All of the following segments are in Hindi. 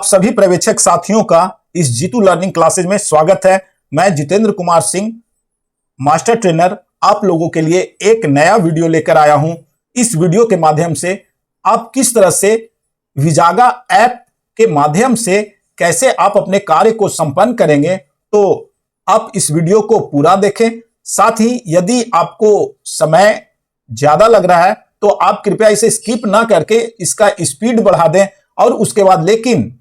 आप सभी पर्यवेक्षक साथियों का इस जीतू लर्निंग क्लासेज में स्वागत है। मैं जितेंद्र कुमार सिंह, मास्टर ट्रेनर, आप लोगों के लिए एक नया वीडियो लेकर आया हूं। इस वीडियो के माध्यम से आप किस तरह से विजागा ऐप के माध्यम से कैसे आप अपने कार्य को संपन्न करेंगे, तो आप इस वीडियो को पूरा देखें। साथ ही यदि आपको समय ज्यादा लग रहा है तो आप कृपया इसे स्किप ना करके इसका स्पीड बढ़ा दें और उसके बाद, लेकिन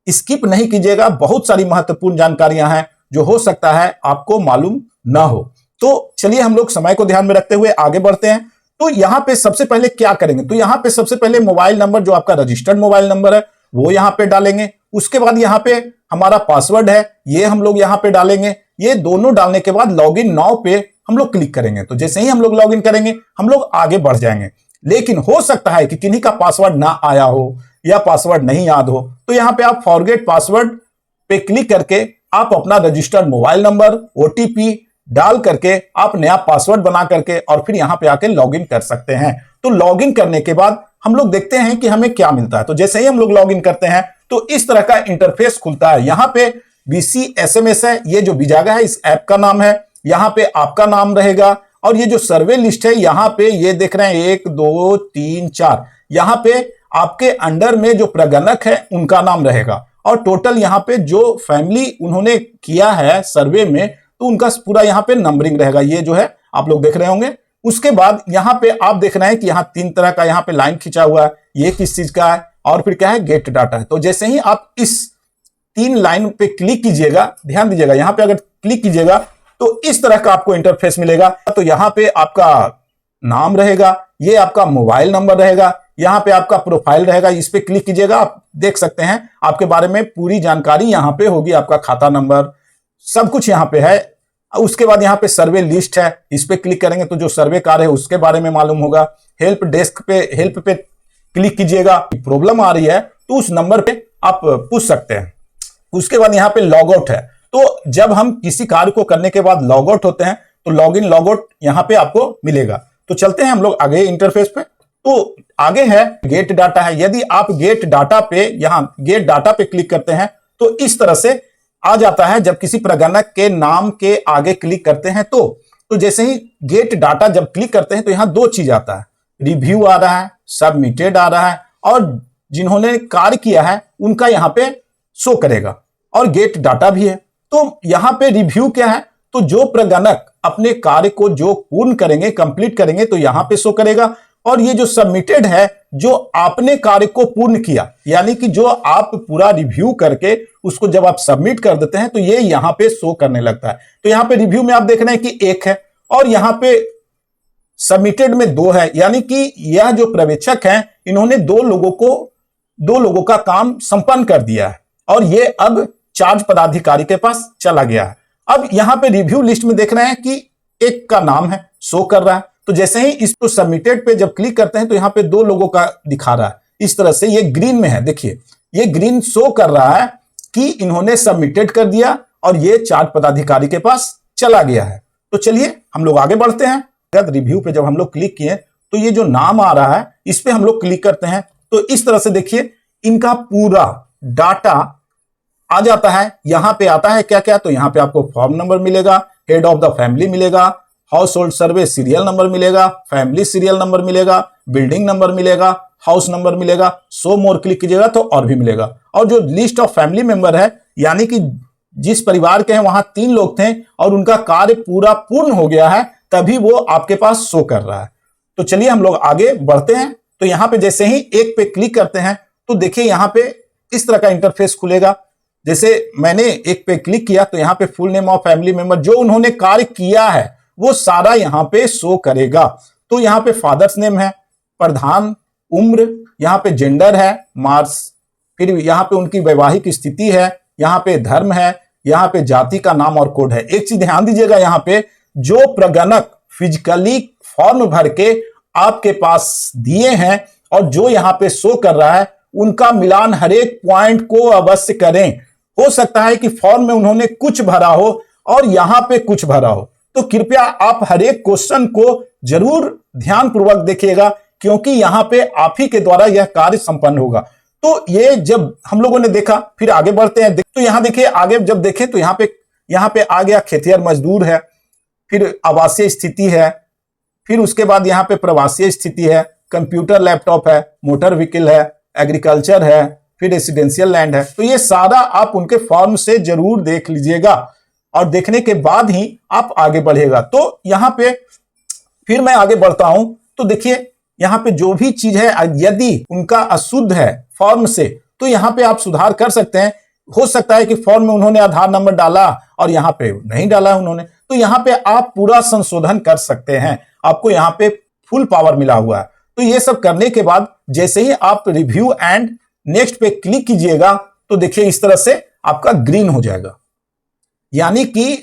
स्किप नहीं कीजिएगा। बहुत सारी महत्वपूर्ण जानकारियां हैं जो हो सकता है आपको मालूम ना हो। तो चलिए हम लोग समय को ध्यान में रखते हुए आगे बढ़ते हैं। तो यहां पे सबसे पहले क्या करेंगे, तो यहां पे सबसे पहले मोबाइल नंबर, जो आपका रजिस्टर्ड मोबाइल नंबर है, वो यहां पे डालेंगे। उसके बाद यहां पे हमारा पासवर्ड है, ये हम लोग यहां पे डालेंगे। ये दोनों डालने के बाद लॉगिन नाउ पे हम लोग क्लिक करेंगे। तो जैसे ही हम लोग लॉगिन करेंगे हम लोग आगे बढ़ जाएंगे। लेकिन हो सकता है कि किन्हीं का पासवर्ड ना आया हो या पासवर्ड नहीं याद हो, तो यहां पे आप फॉरगेट पासवर्ड पे क्लिक करके आप अपना रजिस्टर्ड मोबाइल नंबर, ओटीपी डाल करके आप नया पासवर्ड बना करके और फिर यहां पे आके लॉगिन कर सकते हैं। तो लॉगिन करने के बाद हम लोग देखते हैं कि हमें क्या मिलता है। तो जैसे ही हम लोग लॉगिन करते हैं तो इस तरह का इंटरफेस खुलता है। यहां पे BCSMS है, ये जो विजागा है इस ऐप का नाम है। यहां पे आपका नाम रहेगा और ये जो सर्वे लिस्ट है यहां पे ये देख रहे हैं 1 2 3 4, यहां पे आपके अंडर में जो प्रगणक है उनका नाम रहेगा और टोटल यहां पे जो फैमिली उन्होंने किया है सर्वे में, तो उनका पूरा यहां पे नंबरिंग रहेगा। ये जो है आप लोग देख रहे होंगे। उसके बाद यहां पे आप देख रहे हैं कि यहां 3 तरह का यहां पे लाइन खींचा हुआ है। ये किस चीज का है और फिर क्या है, गेट डाटा है। तो जैसे ही आप इस 3 लाइन पे क्लिक कीजिएगा, ध्यान दीजिएगा, यहां पे अगर क्लिक कीजिएगा तो इस तरह का आपको इंटरफेस मिलेगा। तो यहां पे आपका नाम रहेगा, ये आपका मोबाइल नंबर रहेगा, यहां पे आपका प्रोफाइल रहेगा। इस पे क्लिक कीजिएगा, आप देख सकते हैं आपके बारे में पूरी जानकारी यहां पे होगी, आपका खाता नंबर सब कुछ यहां पे है। उसके बाद यहां पे सर्वे लिस्ट है, इस पे क्लिक करेंगे तो जो सर्वे कार्य है उसके बारे में मालूम होगा। हेल्प डेस्क पे, हेल्प पे क्लिक कीजिएगा, प्रॉब्लम आ रही है तो उस नंबर पे आप पूछ सकते हैं। उसके बाद यहाँ पे लॉग आउट है। तो जब हम किसी कार्य को करने के बाद लॉग आउट होते हैं तो लॉग इन लॉग आउट यहाँ पे आपको मिलेगा। तो चलते हैं हम लोग आगे इंटरफेस पे। तो आगे है गेट डाटा है। यदि आप गेट डाटा पे, यहां गेट डाटा पे क्लिक करते हैं तो इस तरह से आ जाता है। जब किसी प्रगणक के नाम के आगे क्लिक करते हैं तो जैसे ही गेट डाटा जब क्लिक करते हैं तो यहां 2 चीज आता है, रिव्यू आ रहा है, सबमिटेड आ रहा है और जिन्होंने कार्य किया है उनका यहां पे शो करेगा और गेट डाटा भी है। तो यहां पे रिव्यू क्या है, तो जो प्रगणक अपने कार्य को जो पूर्ण करेंगे, कंप्लीट करेंगे, तो यहां पे शो करेगा। और ये जो सबमिटेड है, जो आपने कार्य को पूर्ण किया, यानी कि जो आप पूरा रिव्यू करके उसको जब आप सबमिट कर देते हैं तो ये यहां पे शो करने लगता है। तो यहां पे रिव्यू में आप देख रहे हैं कि 1 है और यहां पे सबमिटेड में 2 है, यानी कि यह जो पर्यवेक्षक हैं इन्होंने 2 लोगों का काम संपन्न कर दिया है और ये अब चार्ज पदाधिकारी के पास चला गया है। अब यहां पे रिव्यू लिस्ट में देख रहे हैं कि 1 का नाम है, शो कर रहा है। तो जैसे ही इसको सबमिटेड पे जब क्लिक करते हैं तो यहां पे 2 लोगों का दिखा रहा है। इस तरह से ये ग्रीन में है, देखिए ये ग्रीन शो कर रहा है कि इन्होंने सबमिटेड कर दिया और ये चार्ज पदाधिकारी के पास चला गया है। तो चलिए हम लोग आगे बढ़ते हैं। रिव्यू पे जब हम लोग क्लिक किए तो ये जो नाम आ रहा है इस पे हम लोग क्लिक करते हैं तो इस तरह से देखिए इनका पूरा डाटा आ जाता है। यहां पे आता है क्या क्या, तो यहां पे आपको फॉर्म नंबर मिलेगा, हेड ऑफ द फैमिली मिलेगा, हाउस होल्ड सर्वे सीरियल नंबर मिलेगा, फैमिली सीरियल नंबर मिलेगा, बिल्डिंग नंबर मिलेगा, हाउस नंबर मिलेगा। सो मोर क्लिक कीजिएगा तो और भी मिलेगा। और जो लिस्ट ऑफ फैमिली मेंबर है, यानी कि जिस परिवार के हैं वहां 3 लोग थे और उनका कार्य पूरा पूर्ण हो गया है, तभी वो आपके पास शो कर रहा है। तो चलिए हम लोग आगे बढ़ते हैं। तो यहां पे जैसे ही 1 पे क्लिक करते हैं तो देखिए यहां पे इस तरह का इंटरफेस खुलेगा। जैसे मैंने 1 पे क्लिक किया तो यहां पे full name of family member, जो उन्होंने कार्य किया है वो सारा यहां पे शो करेगा। तो यहां पे फादर्स नेम है, प्रधान, उम्र, यहां पे जेंडर है, मार्क्स, फिर यहां पे उनकी वैवाहिक स्थिति है, यहां पे धर्म है, यहां पे जाति का नाम और कोड है। एक चीज ध्यान दीजिएगा, यहां पे जो प्रगणक फिजिकली फॉर्म भर के आपके पास दिए हैं और जो यहां पे शो कर रहा है, उनका मिलान हर एक पॉइंट को अवश्य करें। हो सकता है कि फॉर्म में उन्होंने कुछ भरा हो और यहां पे कुछ भरा हो, तो कृपया आप हर एक क्वेश्चन को जरूर ध्यानपूर्वक देखिएगा, क्योंकि यहां पे आप ही के द्वारा यह कार्य संपन्न होगा। तो ये जब हम लोगों ने देखा, फिर आगे बढ़ते हैं तो यहां देखिए, आगे जब देखें तो यहां पे आ गया खेतिहर मजदूर है, फिर आवासीय स्थिति है, फिर उसके बाद यहाँ पे प्रवासीय स्थिति है, कंप्यूटर लैपटॉप है, मोटर व्हीकल है, एग्रीकल्चर है, फिर रेसिडेंशियल लैंड है। तो ये सारा आप उनके फॉर्म से जरूर देख लीजिएगा और देखने के बाद ही आप आगे बढ़ेगा। तो यहाँ पे फिर मैं आगे बढ़ता हूं तो देखिए यहाँ पे जो भी चीज है यदि उनका अशुद्ध है फॉर्म से तो यहाँ पे आप सुधार कर सकते हैं। हो सकता है कि फॉर्म में उन्होंने आधार नंबर डाला और यहाँ पे नहीं डाला उन्होंने, तो यहाँ पे आप पूरा संशोधन कर सकते हैं। आपको यहाँ पे फुल पावर मिला हुआ है। तो ये सब करने के बाद जैसे ही आप रिव्यू एंड नेक्स्ट पे क्लिक कीजिएगा तो देखिए इस तरह से आपका ग्रीन हो जाएगा, यानी कि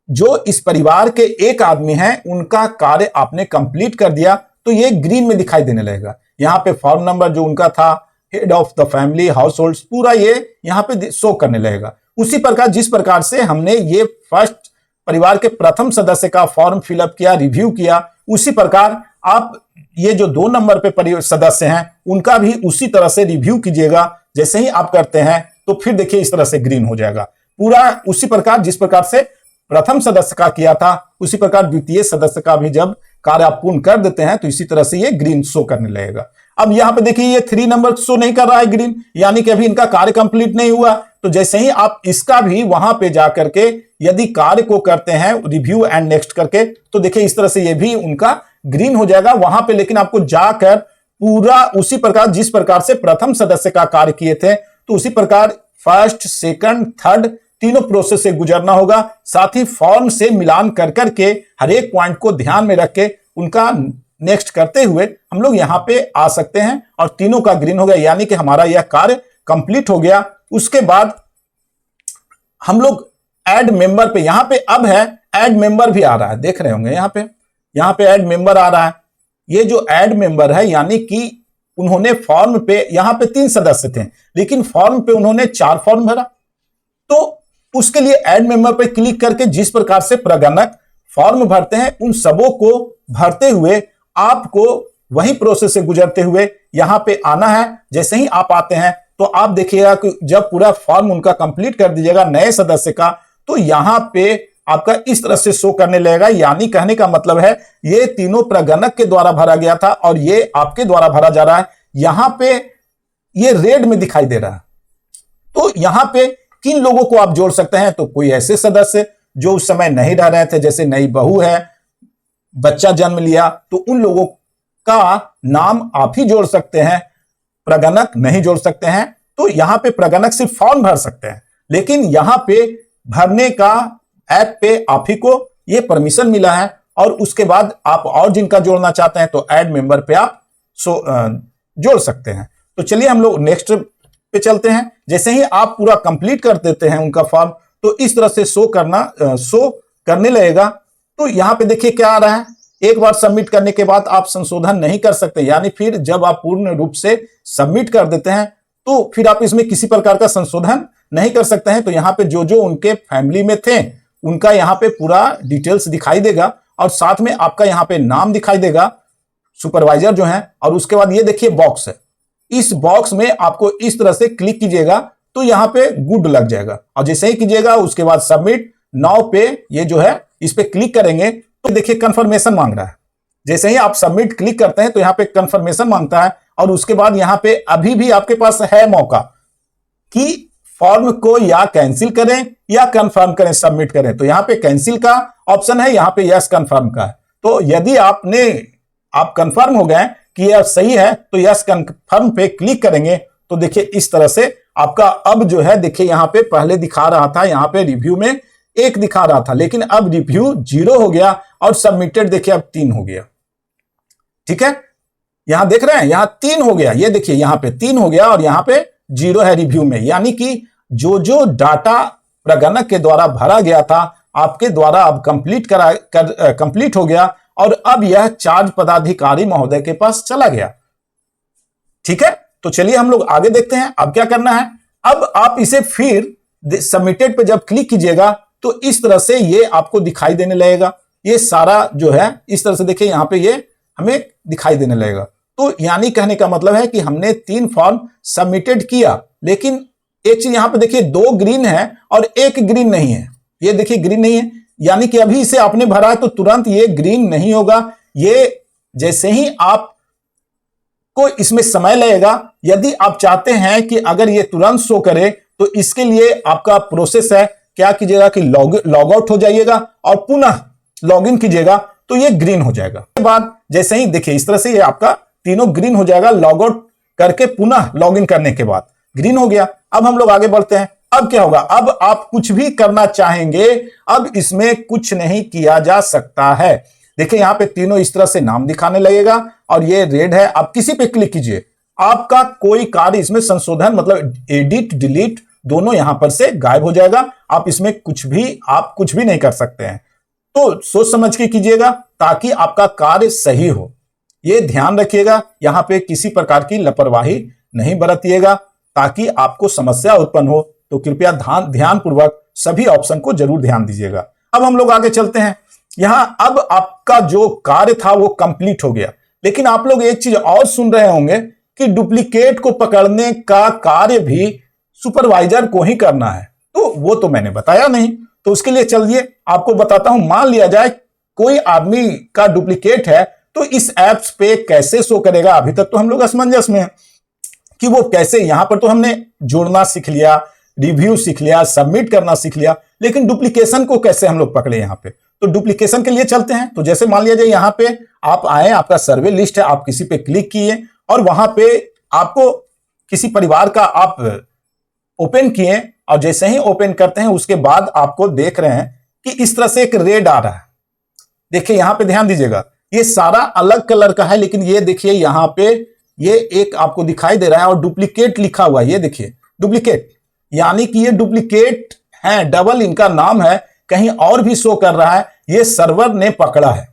जो इस परिवार के एक आदमी हैं उनका कार्य आपने कंप्लीट कर दिया, तो ये ग्रीन में दिखाई देने लगेगा। यहाँ पे फॉर्म नंबर जो उनका था, head of the family, house hold, पूरा ये यहाँ पे शो करने लगेगा। उसी प्रकार जिस प्रकार से हमने ये फर्स्ट परिवार के प्रथम सदस्य का फॉर्म फिलअप किया, रिव्यू किया, उसी प्रकार आप ये जो 2 नंबर पे सदस्य हैं उनका भी उसी तरह से रिव्यू कीजिएगा। जैसे ही आप करते हैं तो फिर देखिए इस तरह से ग्रीन हो जाएगा। पूरा उसी प्रकार जिस प्रकार से प्रथम सदस्य का किया था उसी प्रकार द्वितीय सदस्य का भी जब कार्य आप पूर्ण कर देते हैं तो इसी तरह से ये ग्रीन शो करने लगेगा। अब यहाँ पे देखिए ये 3 नंबर शो नहीं कर रहा है ग्रीन, यानी कि अभी इनका कार्य कंप्लीट नहीं हुआ। तो जैसे ही आप इसका भी वहां पे जाकर के यदि कार्य को करते हैं रिव्यू एंड नेक्स्ट करके तो देखिए इस तरह से ये भी उनका ग्रीन हो जाएगा वहां पे। लेकिन आपको जाकर पूरा उसी प्रकार जिस प्रकार से प्रथम सदस्य का कार्य किए थे तो उसी प्रकार फर्स्ट, सेकंड, थर्ड तीनों प्रोसेस से गुजरना होगा। साथ ही फॉर्म से मिलान कर करके हर एक पॉइंट को ध्यान में रख के उनका नेक्स्ट करते हुए हम लोग यहाँ पे आ सकते हैं और तीनों का ग्रीन हो गया, यानी कि हमारा यह कार्य कंप्लीट हो गया। उसके बाद हम लोग ऐड मेंबर पे, यहाँ पे अब है ऐड मेंबर भी आ रहा है, देख रहे होंगे यहाँ पे ऐड मेंबर आ रहा है। ये जो ऐड मेंबर है यानी कि उन्होंने फॉर्म पे, यहाँ पे 3 सदस्य थे लेकिन फॉर्म पे उन्होंने 4 फॉर्म भरा, तो उसके लिए ऐड मेंबर पे क्लिक करके जिस प्रकार से प्रगणक फॉर्म भरते हैं उन सबों को भरते हुए आपको वही प्रोसेस से गुजरते हुए यहां पे आना है। जैसे ही आप आते हैं तो आप देखिएगा कि जब पूरा फॉर्म उनका कंप्लीट कर दीजिएगा नए सदस्य का तो यहां पे आपका इस तरह से शो करने लगेगा। यानी कहने का मतलब है ये तीनों प्रगणक के द्वारा भरा गया था और ये आपके द्वारा भरा जा रहा है। यहां पे ये रेड में दिखाई दे रहा है। तो यहां पे किन लोगों को आप जोड़ सकते हैं, तो कोई ऐसे सदस्य जो उस समय नहीं रह रहे थे, जैसे नई बहू है, बच्चा जन्म लिया, तो उन लोगों का नाम आप ही जोड़ सकते हैं, प्रगणक नहीं जोड़ सकते हैं। तो यहां पे प्रगणक सिर्फ फॉर्म भर सकते हैं, लेकिन यहां पे भरने का ऐप पे आप ही को ये परमिशन मिला है। और उसके बाद आप और जिनका जोड़ना चाहते हैं तो ऐड मेंबर पे आप जोड़ सकते हैं। तो चलिए हम लोग नेक्स्ट पे चलते हैं। जैसे ही आप पूरा कंप्लीट कर देते हैं उनका फॉर्म तो इस तरह से शो करने लगेगा। तो यहां पे देखिए क्या आ रहा है, एक बार सबमिट करने के बाद आप संशोधन नहीं कर सकते, यानी फिर जब आप पूर्ण रूप से सबमिट कर देते हैं तो फिर आप इसमें किसी प्रकार का संशोधन नहीं कर सकते हैं। तो यहाँ पे जो जो उनके फैमिली में थे उनका यहाँ पे पूरा डिटेल्स दिखाई देगा और साथ में आपका यहाँ पे नाम दिखाई देगा, सुपरवाइजर जो है। और उसके बाद ये देखिए बॉक्स है, इस बॉक्स में आपको इस तरह से क्लिक कीजिएगा तो यहाँ पे गुड लग जाएगा और जैसे ही कीजिएगा उसके बाद सबमिट नाउ पे ये जो है इस पे क्लिक करेंगे तो देखिए कंफर्मेशन मांग रहा है। जैसे ही आप सबमिट क्लिक करते हैं तो यहाँ पे कंफर्मेशन मांगता है और उसके बाद यहाँ पे अभी भी आपके पास है मौका कि फॉर्म को या कैंसिल करें या कंफर्म करें, सबमिट करें। तो यहाँ पे कैंसिल का ऑप्शन है, यहाँ पे यस कंफर्म का है। तो यदि आप कंफर्म हो गए कि यह सही है तो यस कंफर्म पे क्लिक करेंगे तो देखिए इस तरह से आपका अब जो है, देखिए यहाँ पे पहले दिखा रहा था, यहाँ पे रिव्यू में 1 दिखा रहा था लेकिन अब रिव्यू 0 हो गया और सबमिटेड देखिए अब 3 हो गया। ठीक है, यहां देख रहे हैं यहाँ 3 हो गया, ये देखिए यहाँ पे 3 हो गया और यहाँ पे 0 है रिव्यू में। यानी कि जो जो डाटा प्रगणक के द्वारा भरा गया था आपके द्वारा अब कंप्लीट हो गया और अब यह चार्ज पदाधिकारी महोदय के पास चला गया। ठीक है, तो चलिए हम लोग आगे देखते हैं अब क्या करना है। अब आप इसे फिर सबमिटेड पे जब क्लिक कीजिएगा तो इस तरह से ये आपको दिखाई देने लगेगा। ये सारा जो है इस तरह से देखिए यहाँ पे ये हमें दिखाई देने लगेगा। तो यानी कहने का मतलब है कि हमने 3 फॉर्म सबमिटेड किया, लेकिन एक चीज यहां पे देखिए 2 ग्रीन है और 1 ग्रीन नहीं है। ये देखिए ग्रीन नहीं है, यानी कि अभी इसे आपने भरा है तो तुरंत ये ग्रीन नहीं होगा। ये जैसे ही आप को इसमें समय लगेगा। यदि आप चाहते हैं कि अगर ये तुरंत शो करे तो इसके लिए आपका प्रोसेस है, क्या कीजिएगा कि लॉग आउट हो जाइएगा और पुनः लॉग इन कीजिएगा तो ये ग्रीन हो जाएगा। उसके बाद जैसे ही देखिए इस तरह से ये आपका तीनों ग्रीन हो जाएगा। लॉग आउट करके पुनः लॉग इन करने के बाद ग्रीन हो गया। अब हम लोग आगे बढ़ते हैं। अब क्या होगा, अब आप कुछ भी करना चाहेंगे, अब इसमें कुछ नहीं किया जा सकता है। देखिए यहां पे तीनों इस तरह से नाम दिखाने लगेगा और ये रेड है। आप किसी पे क्लिक कीजिए, आपका कोई कार्य इसमें संशोधन मतलब एडिट डिलीट दोनों यहां पर से गायब हो जाएगा। आप इसमें कुछ भी नहीं कर सकते हैं। तो सोच समझ के कीजिएगा ताकि आपका कार्य सही हो। ये ध्यान रखिएगा, यहां पे किसी प्रकार की लापरवाही नहीं बरतिएगा ताकि आपको समस्या उत्पन्न हो। तो कृपया ध्यानपूर्वक सभी ऑप्शन को जरूर ध्यान दीजिएगा। अब हम लोग आगे चलते हैं। यहां अब आपका जो कार्य था वो कंप्लीट हो गया, लेकिन आप लोग एक चीज और सुन रहे होंगे कि डुप्लीकेट को पकड़ने का कार्य भी सुपरवाइजर को ही करना है। तो वो तो मैंने बताया नहीं, तो उसके लिए चलिए आपको बताता हूं। मान लिया जाए कोई आदमी का डुप्लीकेट है तो इस ऐप्स पे कैसे शो करेगा। अभी तक तो हम लोग असमंजस में हैं कि वो कैसे। यहां पर तो हमने जोड़ना सीख लिया, रिव्यू सीख लिया, सबमिट करना सीख लिया, लेकिन डुप्लीकेशन को कैसे हम लोग पकड़े यहां पे। तो डुप्लीकेशन के लिए चलते हैं। तो जैसे मान लिया जाए यहां पे आप आए, आपका सर्वे लिस्ट है, आप किसी पे क्लिक किए और वहां पे आपको किसी परिवार का आप ओपन किए और जैसे ही ओपन करते हैं उसके बाद आपको देख रहे हैं कि इस तरह से एक रेड आ रहा है। देखिए यहां पे ध्यान दीजिएगा, ये सारा अलग कलर का है, लेकिन ये देखिए यहां पे ये एक आपको दिखाई दे रहा है और डुप्लीकेट लिखा हुआ है। ये देखिए डुप्लीकेट, यानी कि ये डुप्लीकेट है, डबल इनका नाम है, कहीं और भी शो कर रहा है। ये सर्वर ने पकड़ा है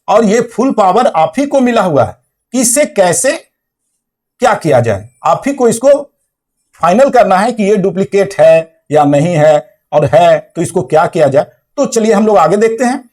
और ये फुल पावर आप ही को मिला हुआ है कि इससे कैसे क्या किया जाए। आप ही को इसको फाइनल करना है कि ये डुप्लीकेट है या नहीं है, और है तो इसको क्या किया जाए। तो चलिए हम लोग आगे देखते हैं।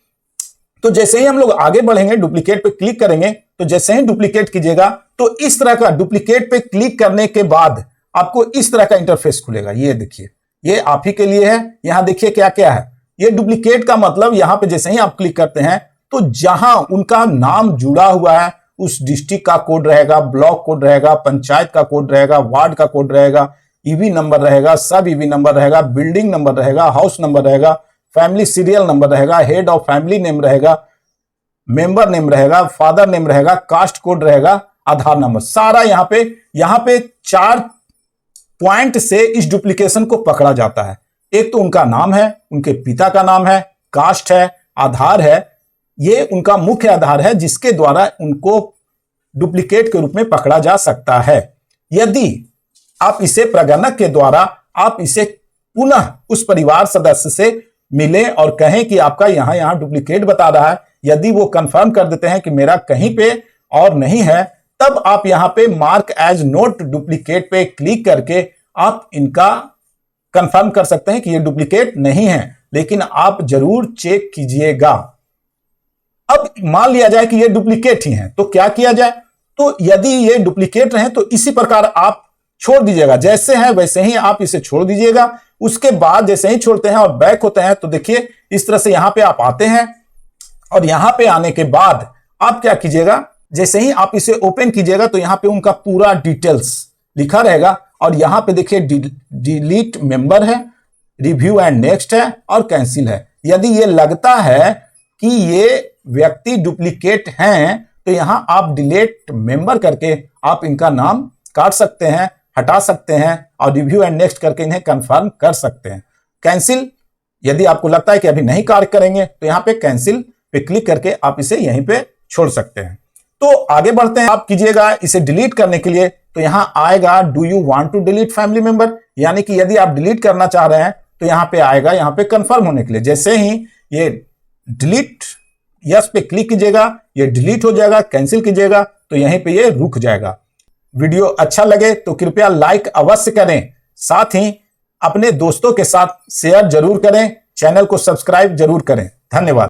तो जैसे ही हम लोग आगे बढ़ेंगे, डुप्लीकेट पे क्लिक करेंगे, तो जैसे ही डुप्लीकेट कीजिएगा तो इस तरह का डुप्लीकेट पे क्लिक करने के बाद आपको इस तरह का इंटरफेस खुलेगा। ये देखिए, ये आप ही के लिए है। यहां देखिए क्या क्या है। ये डुप्लीकेट का मतलब यहां पे जैसे ही आप क्लिक करते हैं तो जहां उनका नाम जुड़ा हुआ है उस डिस्ट्रिक्ट का कोड रहेगा, ब्लॉक कोड रहेगा, पंचायत का कोड रहेगा, वार्ड का कोड रहेगा, ईवी नंबर रहेगा, सब ईवी नंबर रहेगा, बिल्डिंग नंबर रहेगा, हाउस नंबर रहेगा, फैमिली सीरियल नंबर रहेगा, हेड ऑफ फैमिली नेम रहेगा, मेंबर नेम रहेगा, फादर नेम रहेगा, कास्ट कोड रहेगा, आधार नंबर, सारा यहां पे 4 पॉइंट से इस डुप्लीकेशन को पकड़ा जाता है। एक तो उनका नाम है, उनके पिता का नाम है, कास्ट है, आधार है। ये उनका मुख्य आधार है जिसके द्वारा उनको डुप्लीकेट के रूप में पकड़ा जा सकता है। यदि आप इसे प्रगणक के द्वारा आप इसे पुनः उस परिवार सदस्य से मिले और कहें कि आपका यहां डुप्लीकेट बता रहा है, यदि वो कंफर्म कर देते हैं कि मेरा कहीं पे और नहीं है, तब आप यहां पे मार्क एज नोट डुप्लीकेट पे क्लिक करके आप इनका कंफर्म कर सकते हैं कि ये डुप्लीकेट नहीं है, लेकिन आप जरूर चेक कीजिएगा। अब मान लिया जाए कि ये डुप्लीकेट ही हैं, तो क्या किया जाए। तो यदि ये डुप्लीकेट रहे तो इसी प्रकार आप छोड़ दीजिएगा, जैसे है वैसे ही आप इसे छोड़ दीजिएगा। उसके बाद जैसे ही छोड़ते हैं और बैक होते हैं तो देखिए इस तरह से यहां पे आप आते हैं और यहां पे आने के बाद आप क्या कीजिएगा, जैसे ही आप इसे ओपन कीजिएगा तो यहां पे उनका पूरा डिटेल्स लिखा रहेगा और यहां पे देखिए डिलीट मेंबर है, रिव्यू एंड नेक्स्ट है और कैंसिल है। यदि ये लगता है कि ये व्यक्ति डुप्लीकेट हैं तो यहां आप डिलीट मेंबर करके आप इनका नाम काट सकते हैं, हटा सकते हैं और रिव्यू एंड नेक्स्ट करके इन्हें कंफर्म कर सकते हैं। कैंसिल, यदि आपको लगता है कि अभी नहीं कार्य करेंगे तो यहां पे कैंसिल पे क्लिक करके आप इसे यहीं पे छोड़ सकते हैं। तो आगे बढ़ते हैं। आप कीजिएगा इसे डिलीट करने के लिए, तो यहां आएगा do you want to delete family member, यानी कि यदि आप डिलीट करना चाह रहे हैं तो यहां पे आएगा, यहां पे कंफर्म होने के लिए। जैसे ही ये डिलीट यस पे क्लिक कीजिएगा, ये डिलीट हो जाएगा। कैंसिल कीजिएगा तो यहीं पे ये रुक जाएगा। वीडियो अच्छा लगे तो कृपया लाइक अवश्य करें, साथ ही अपने दोस्तों के साथ शेयर जरूर करें, चैनल को सब्सक्राइब जरूर करें। धन्यवाद।